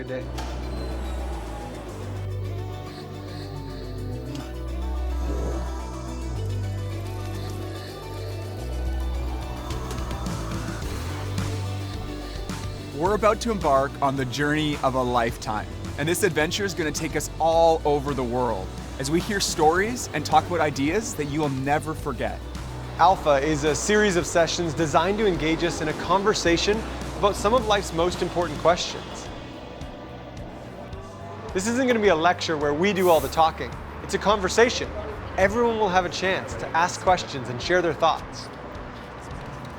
good day. We're about to embark on the journey of a lifetime, and this adventure is going to take us all over the world as we hear stories and talk about ideas that you will never forget. Alpha is a series of sessions designed to engage us in a conversation about some of life's most important questions. This isn't going to be a lecture where we do all the talking. It's a conversation. Everyone will have a chance to ask questions and share their thoughts.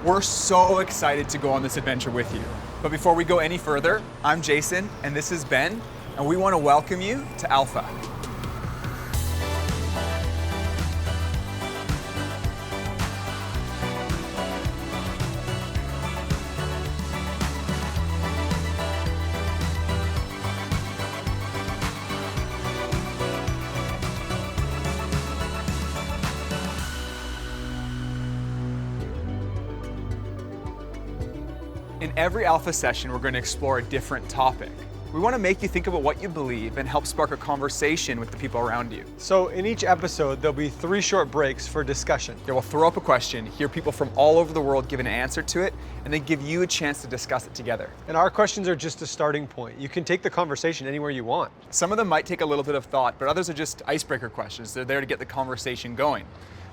We're so excited to go on this adventure with you. But before we go any further, I'm Jason, and this is Ben, and we want to welcome you to Alpha. In every Alpha session, we're going to explore a different topic. We want to make you think about what you believe and help spark a conversation with the people around you. So in each episode, there'll be 3 short breaks for discussion. Yeah, we'll throw up a question, hear people from all over the world give an answer to it, and then give you a chance to discuss it together. And our questions are just a starting point. You can take the conversation anywhere you want. Some of them might take a little bit of thought, but others are just icebreaker questions. They're there to get the conversation going.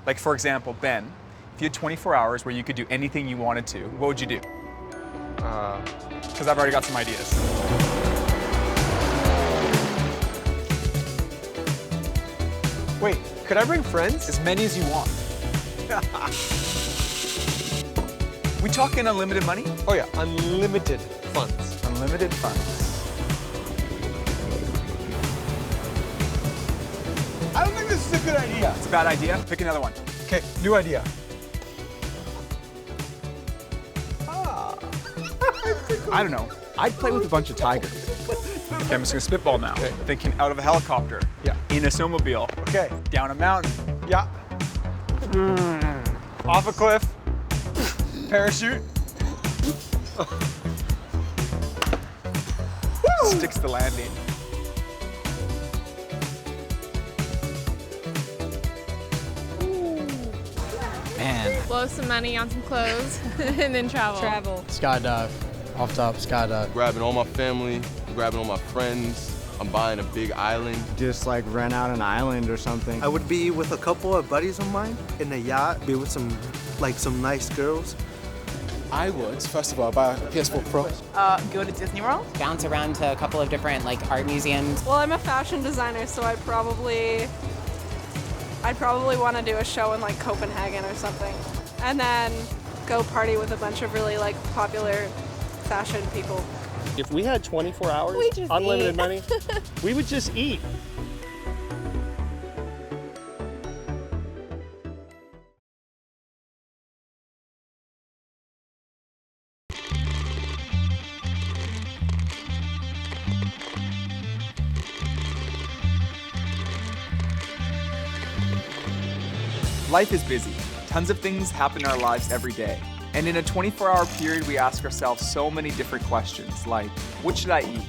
Like, for example, Ben, if you had 24 hours where you could do anything you wanted to, what would you do? Because I've already got some ideas. Wait, could I bring friends? As many as you want. We talking unlimited money? Oh yeah, unlimited funds. Unlimited funds. I don't think this is a good idea. It's a bad idea. Pick another one. Okay, new idea. I don't know. I'd play with a bunch of tigers. Okay, I'm just gonna spitball now. Okay. Thinking out of a helicopter. Yeah. In a snowmobile. Okay. Down a mountain. Yeah. Off a cliff. Parachute. Sticks the landing. Man. Blow some money on some clothes and then travel. Skydive. Off top, skydive. Grabbing all my family, grabbing all my friends. I'm buying a big island. Just like rent out an island or something. I would be with a couple of buddies of mine in a yacht, be with some nice girls. I would, first of all, buy a PS4 Pro. Go to Disney World. Bounce around to a couple of different art museums. Well, I'm a fashion designer, so I'd probably want to do a show in Copenhagen or something. And then go party with a bunch of really popular fashion people. If we had 24 hours, unlimited money, we would just eat. Life is busy. Tons of things happen in our lives every day. And in a 24-hour period, we ask ourselves so many different questions like, what should I eat?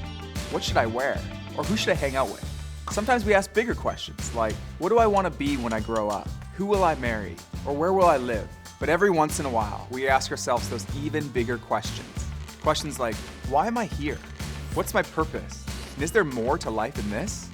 What should I wear? Or who should I hang out with? Sometimes we ask bigger questions like, what do I want to be when I grow up? Who will I marry? Or where will I live? But every once in a while, we ask ourselves those even bigger questions. Questions like, why am I here? What's my purpose? And is there more to life than this?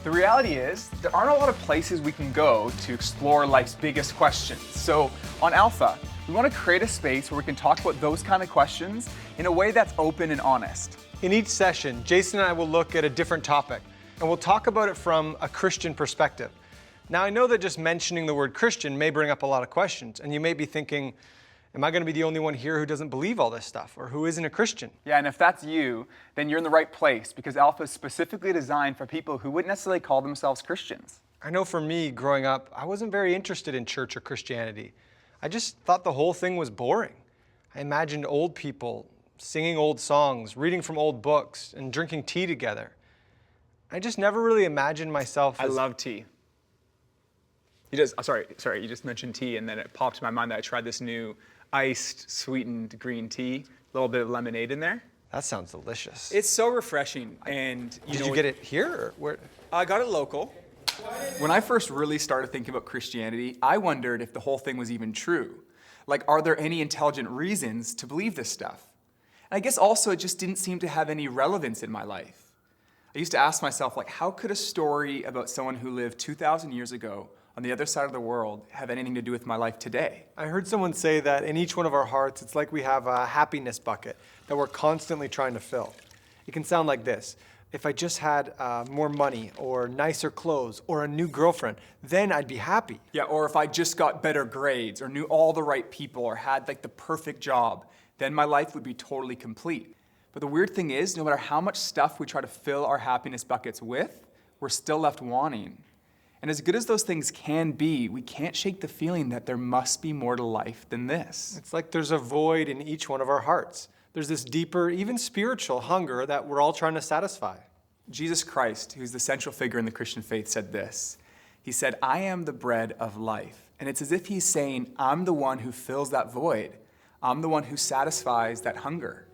The reality is, there aren't a lot of places we can go to explore life's biggest questions. So on Alpha, we want to create a space where we can talk about those kind of questions in a way that's open and honest. In each session, Jason and I will look at a different topic, and we'll talk about it from a Christian perspective. Now, I know that just mentioning the word Christian may bring up a lot of questions, and you may be thinking, am I going to be the only one here who doesn't believe all this stuff, or who isn't a Christian? Yeah, and if that's you, then you're in the right place, because Alpha is specifically designed for people who wouldn't necessarily call themselves Christians. I know for me, growing up, I wasn't very interested in church or Christianity. I just thought the whole thing was boring. I imagined old people singing old songs, reading from old books, and drinking tea together. I just never really imagined myself as... I love tea. Sorry, you just mentioned tea, and then it popped in my mind that I tried this new iced, sweetened green tea, a little bit of lemonade in there. That sounds delicious. It's so refreshing, and Did you get it here? Or where? I got it local. When I first really started thinking about Christianity, I wondered if the whole thing was even true. Like, are there any intelligent reasons to believe this stuff? And I guess also it just didn't seem to have any relevance in my life. I used to ask myself, like, how could a story about someone who lived 2,000 years ago on the other side of the world have anything to do with my life today? I heard someone say that in each one of our hearts, it's like we have a happiness bucket that we're constantly trying to fill. It can sound like this. If I just had more money or nicer clothes or a new girlfriend, then I'd be happy. Yeah, or if I just got better grades or knew all the right people or had like the perfect job, then my life would be totally complete. But the weird thing is, no matter how much stuff we try to fill our happiness buckets with, we're still left wanting. And as good as those things can be, we can't shake the feeling that there must be more to life than this. It's like there's a void in each one of our hearts. There's this deeper, even spiritual hunger that we're all trying to satisfy. Jesus Christ, who's the central figure in the Christian faith, said this. He said, "I am the bread of life." And it's as if he's saying, I'm the one who fills that void. I'm the one who satisfies that hunger.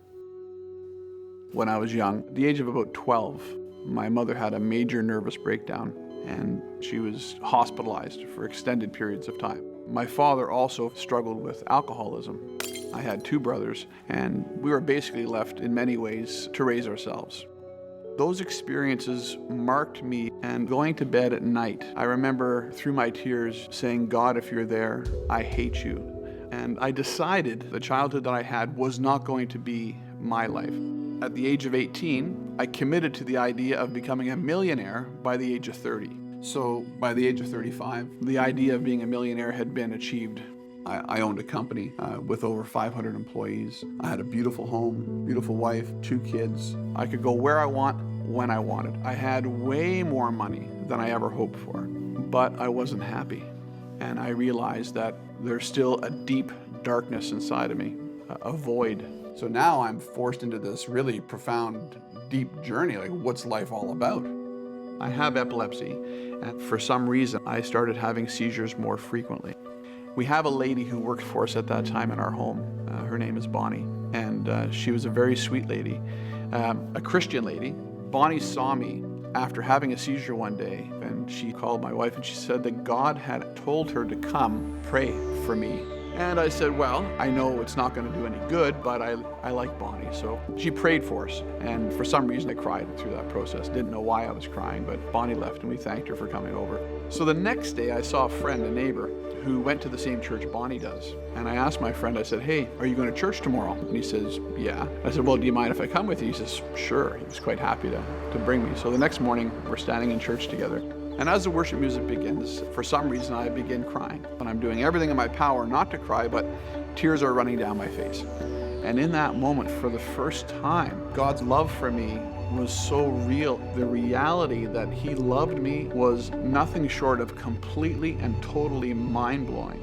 When I was young, at the age of about 12, my mother had a major nervous breakdown, and she was hospitalized for extended periods of time. My father also struggled with alcoholism. I had 2 brothers, and we were basically left in many ways to raise ourselves. Those experiences marked me, and going to bed at night, I remember through my tears saying, "God, if you're there, I hate you." And I decided the childhood that I had was not going to be my life. At the age of 18, I committed to the idea of becoming a millionaire by the age of 30. So by the age of 35, the idea of being a millionaire had been achieved. I owned a company with over 500 employees. I had a beautiful home, beautiful wife, 2 kids. I could go where I want, when I wanted. I had way more money than I ever hoped for, but I wasn't happy. And I realized that there's still a deep darkness inside of me, a void. So now I'm forced into this really profound, deep journey, like what's life all about? I have epilepsy, and for some reason, I started having seizures more frequently. We have a lady who worked for us at that time in our home. Her name is Bonnie, and she was a very sweet lady, a Christian lady. Bonnie saw me after having a seizure one day, and she called my wife and she said that God had told her to come pray for me. And I said, well, I know it's not going to do any good, but I like Bonnie. So she prayed for us, and for some reason I cried through that process. Didn't know why I was crying, but Bonnie left and we thanked her for coming over. So the next day I saw a friend, a neighbor, who went to the same church Bonnie does. And I asked my friend, I said, "Hey, are you going to church tomorrow?" And he says, "Yeah." I said, "Well, do you mind if I come with you?" He says, "Sure." He was quite happy to bring me. So the next morning we're standing in church together. And as the worship music begins, for some reason I begin crying. And I'm doing everything in my power not to cry, but tears are running down my face. And in that moment, for the first time, God's love for me was so real. The reality that He loved me was nothing short of completely and totally mind-blowing.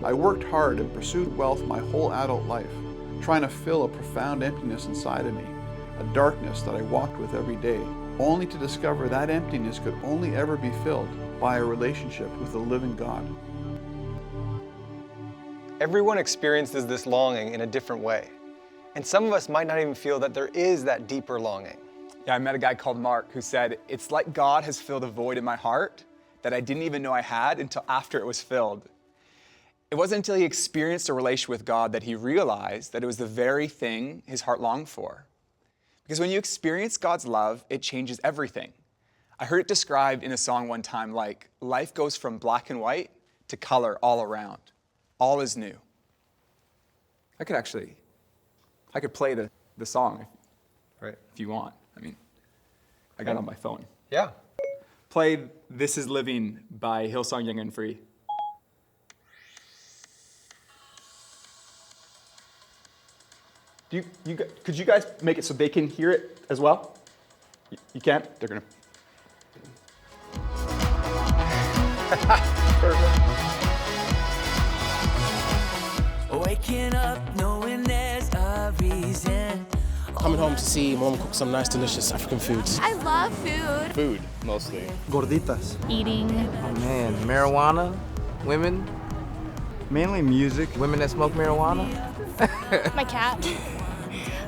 I worked hard and pursued wealth my whole adult life, trying to fill a profound emptiness inside of me, a darkness that I walked with every day, only to discover that emptiness could only ever be filled by a relationship with the living God. Everyone experiences this longing in a different way. And some of us might not even feel that there is that deeper longing. Yeah, I met a guy called Mark who said, "It's like God has filled a void in my heart that I didn't even know I had until after it was filled." It wasn't until he experienced a relationship with God that he realized that it was the very thing his heart longed for. Because when you experience God's love, it changes everything. I heard it described in a song one time like, life goes from black and white to color all around. All is new. I could play the song Right. if you want. I got it on my phone. Yeah. Play This Is Living by Hillsong Young and Free. Could you guys make it so they can hear it as well? You can? They're gonna. Perfect. Waking up knowing there's a reason. Coming home to see Mom cook some nice, delicious African foods. I love food. Food, mostly. Gorditas. Eating. Oh man, marijuana, women. Mainly music. Women that smoke marijuana. My cat.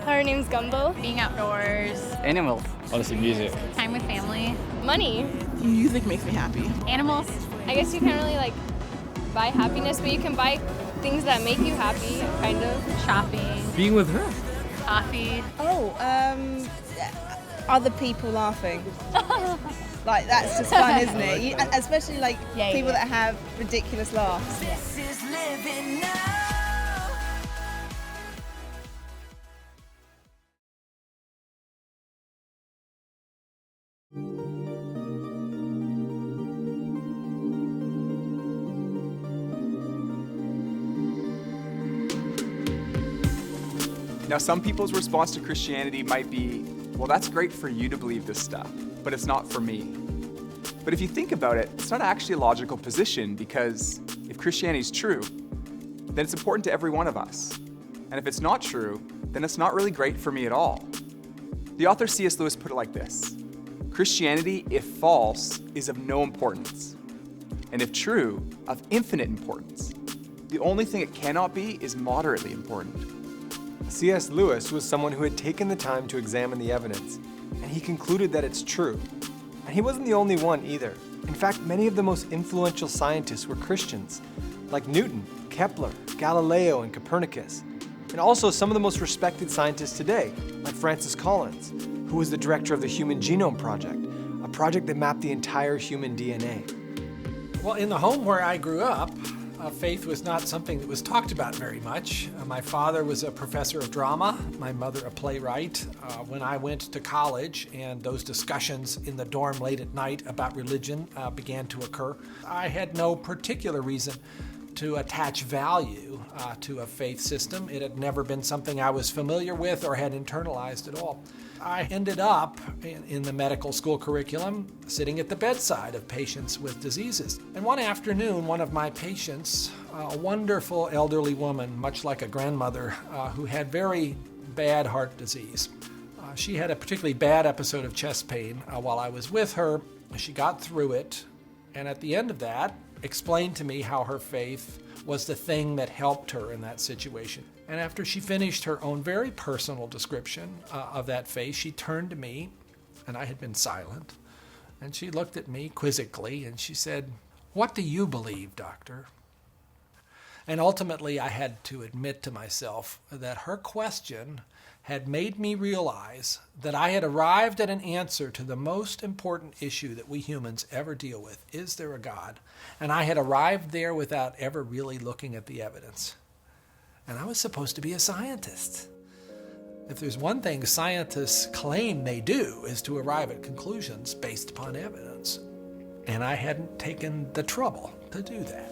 Her name's Gumbo. Being outdoors. Animals. Honestly, music. Time with family. Money. Music makes me happy. Animals. I guess you can't really like buy happiness, but you can buy things that make you happy, kind of. Shopping. Being with her. Coffee. Other people laughing. Like, that's just fun, isn't it? Especially like people that have ridiculous laughs. This is living now. Now, some people's response to Christianity might be, well, that's great for you to believe this stuff, but it's not for me. But if you think about it, it's not actually a logical position, because if Christianity is true, then it's important to every one of us. And if it's not true, then it's not really great for me at all. The author C.S. Lewis put it like this: Christianity, if false, is of no importance, and if true, of infinite importance. The only thing it cannot be is moderately important. C.S. Lewis was someone who had taken the time to examine the evidence, and he concluded that it's true. And he wasn't the only one either. In fact, many of the most influential scientists were Christians, like Newton, Kepler, Galileo, and Copernicus. And also some of the most respected scientists today, like Francis Collins, who was the director of the Human Genome Project, a project that mapped the entire human DNA. Well, in the home where I grew up, faith was not something that was talked about very much. My father was a professor of drama, my mother a playwright. When I went to college and those discussions in the dorm late at night about religion began to occur, I had no particular reason to attach value to a faith system. It had never been something I was familiar with or had internalized at all. I ended up in the medical school curriculum sitting at the bedside of patients with diseases. And one afternoon, one of my patients, a wonderful elderly woman, much like a grandmother, who had very bad heart disease. She had a particularly bad episode of chest pain while I was with her. She got through it, and at the end of that, explained to me how her faith was the thing that helped her in that situation. And after she finished her own very personal description of that faith, she turned to me, and I had been silent, and she looked at me quizzically, and she said, "What do you believe, doctor?" And ultimately, I had to admit to myself that her question had made me realize that I had arrived at an answer to the most important issue that we humans ever deal with. Is there a God? And I had arrived there without ever really looking at the evidence. And I was supposed to be a scientist. If there's one thing scientists claim they do is to arrive at conclusions based upon evidence. And I hadn't taken the trouble to do that.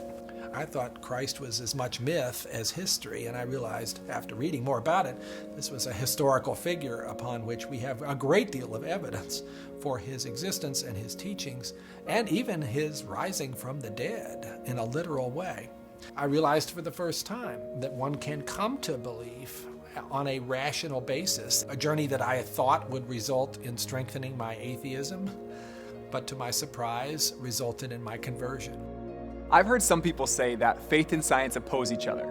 I thought Christ was as much myth as history, and I realized after reading more about it, this was a historical figure upon which we have a great deal of evidence for his existence and his teachings, and even his rising from the dead in a literal way. I realized for the first time that one can come to belief on a rational basis, a journey that I had thought would result in strengthening my atheism, but to my surprise, resulted in my conversion. I've heard some people say that faith and science oppose each other.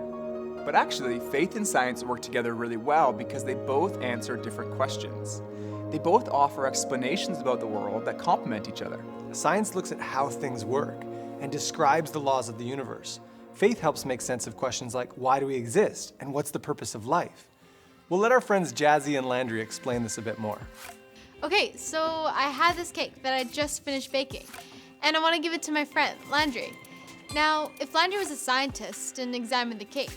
But actually, faith and science work together really well because they both answer different questions. They both offer explanations about the world that complement each other. Science looks at how things work and describes the laws of the universe. Faith helps make sense of questions like, why do we exist and what's the purpose of life? We'll let our friends Jazzy and Landry explain this a bit more. Okay, so I had this cake that I just finished baking, and I want to give it to my friend, Landry. Now, if Landry was a scientist and examined the cake,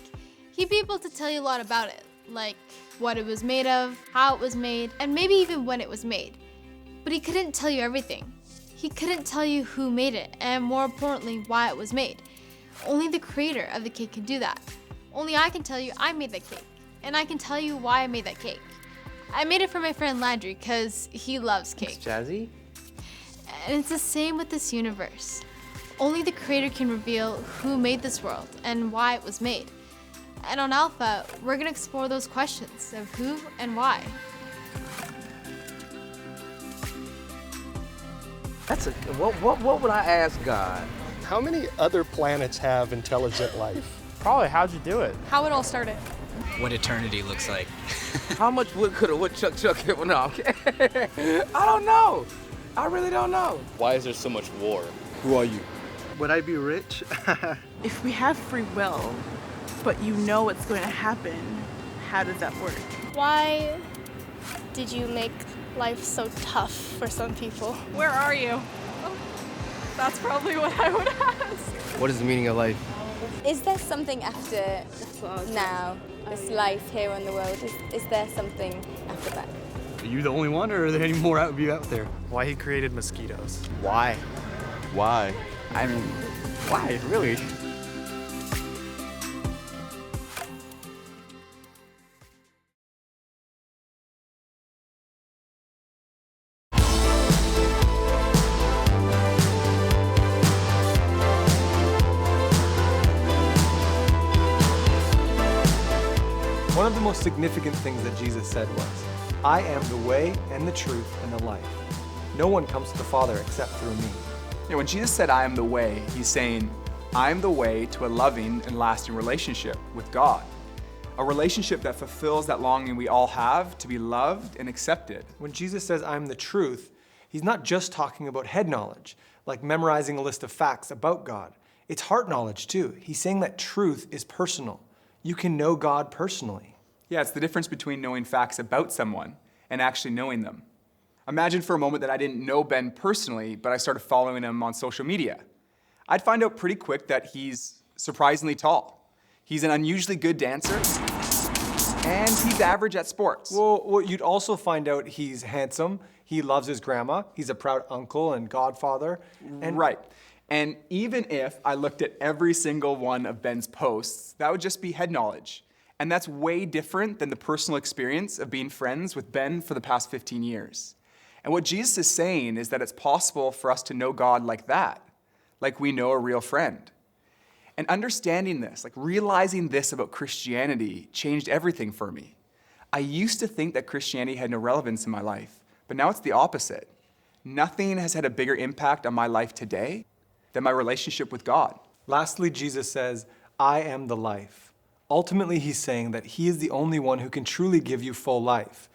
he'd be able to tell you a lot about it, like what it was made of, how it was made, and maybe even when it was made. But he couldn't tell you everything. He couldn't tell you who made it, and more importantly, why it was made. Only the creator of the cake can do that. Only I can tell you I made that cake, and I can tell you why I made that cake. I made it for my friend Landry because he loves cake. Thanks, Jazzy. And it's the same with this universe. Only the creator can reveal who made this world and why it was made. And on Alpha, we're going to explore those questions of who and why. What would I ask God? How many other planets have intelligent life? Probably, how'd you do it? How it all started. what eternity looks like. How much wood could a woodchuck chuck hit? Well, no, okay. I don't know. I really don't know. Why is there so much war? Who are you? Would I be rich? If we have free will, but you know what's going to happen, how does that work? Why did you make life so tough for some people? Where are you? That's probably what I would ask. What is the meaning of life? Is there something after now, this life here in the world? Is there something after that? Are you the only one, or are there any more of you out there? Why he created mosquitoes. Why? Why? I mean, why, really? One of the most significant things that Jesus said was, I am the way and the truth and the life. No one comes to the Father except through me. Yeah, when Jesus said, I am the way, he's saying, I am the way to a loving and lasting relationship with God. A relationship that fulfills that longing we all have to be loved and accepted. When Jesus says, I am the truth, he's not just talking about head knowledge, like memorizing a list of facts about God. It's heart knowledge too. He's saying that truth is personal. You can know God personally. Yeah, it's the difference between knowing facts about someone and actually knowing them. Imagine for a moment that I didn't know Ben personally, but I started following him on social media. I'd find out pretty quick that he's surprisingly tall. He's an unusually good dancer, and he's average at sports. Well, you'd also find out he's handsome, he loves his grandma, he's a proud uncle and godfather. And right. And even if I looked at every single one of Ben's posts, that would just be head knowledge. And that's way different than the personal experience of being friends with Ben for the past 15 years. And what Jesus is saying is that it's possible for us to know God like that, like we know a real friend. And understanding this, like realizing this about Christianity, changed everything for me. I used to think that Christianity had no relevance in my life, but now it's the opposite. Nothing has had a bigger impact on my life today than my relationship with God. Lastly, Jesus says, I am the life. Ultimately, he's saying that he is the only one who can truly give you full life.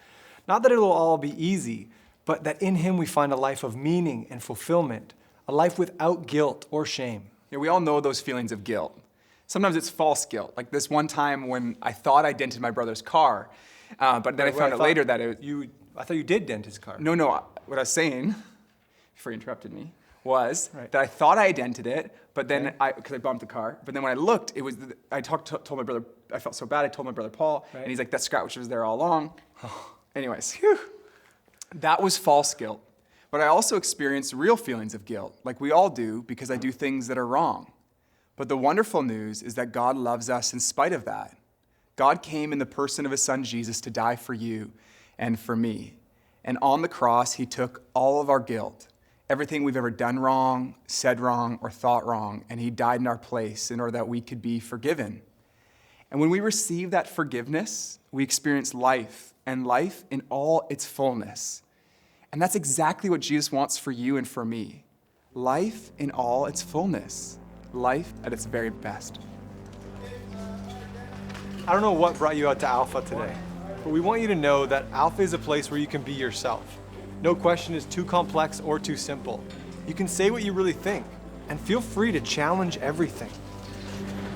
Not that it'll all be easy, but that in him we find a life of meaning and fulfillment, a life without guilt or shame. Yeah, we all know those feelings of guilt. Sometimes it's false guilt, like this one time when I thought I dented my brother's car, but then I found out later that it was... I thought you did dent his car. No, what I was saying, before you interrupted me, was that I thought I dented it, but then because I bumped the car, but then when I looked, it was, told my brother, I felt so bad, I told my brother Paul, and he's like, that scratch was there all along. Anyways, that was false guilt. But I also experienced real feelings of guilt, like we all do, because I do things that are wrong. But the wonderful news is that God loves us in spite of that. God came in the person of his son Jesus to die for you and for me. And on the cross, he took all of our guilt, everything we've ever done wrong, said wrong, or thought wrong, and he died in our place in order that we could be forgiven. And when we receive that forgiveness, we experience life, and life in all its fullness. And that's exactly what Jesus wants for you and for me. Life in all its fullness. Life at its very best. I don't know what brought you out to Alpha today, but we want you to know that Alpha is a place where you can be yourself. No question is too complex or too simple. You can say what you really think, and feel free to challenge everything.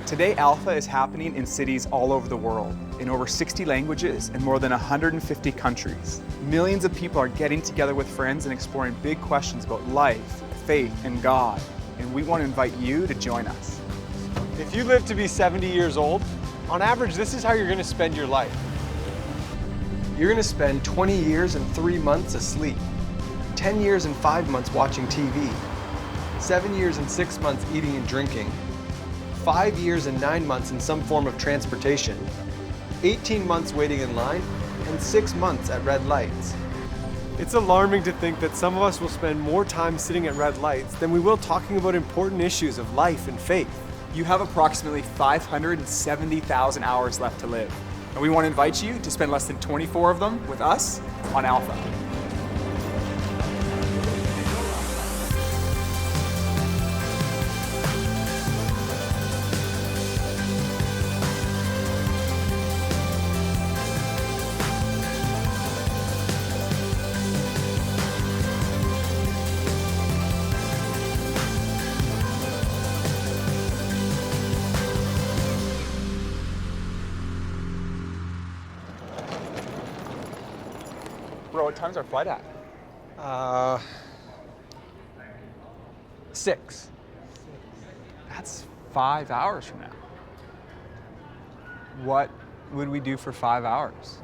Today, Alpha is happening in cities all over the world, in over 60 languages and more than 150 countries. Millions of people are getting together with friends and exploring big questions about life, faith, and God. And we want to invite you to join us. If you live to be 70 years old, on average, this is how you're going to spend your life. You're going to spend 20 years and 3 months asleep, 10 years and 5 months watching TV, 7 years and 6 months eating and drinking, 5 years and 9 months in some form of transportation, 18 months waiting in line, and 6 months at red lights. It's alarming to think that some of us will spend more time sitting at red lights than we will talking about important issues of life and faith. You have approximately 570,000 hours left to live. And we want to invite you to spend less than 24 of them with us on Alpha. Bro, what time's our flight at? 6. That's 5 hours from now. What would we do for 5 hours?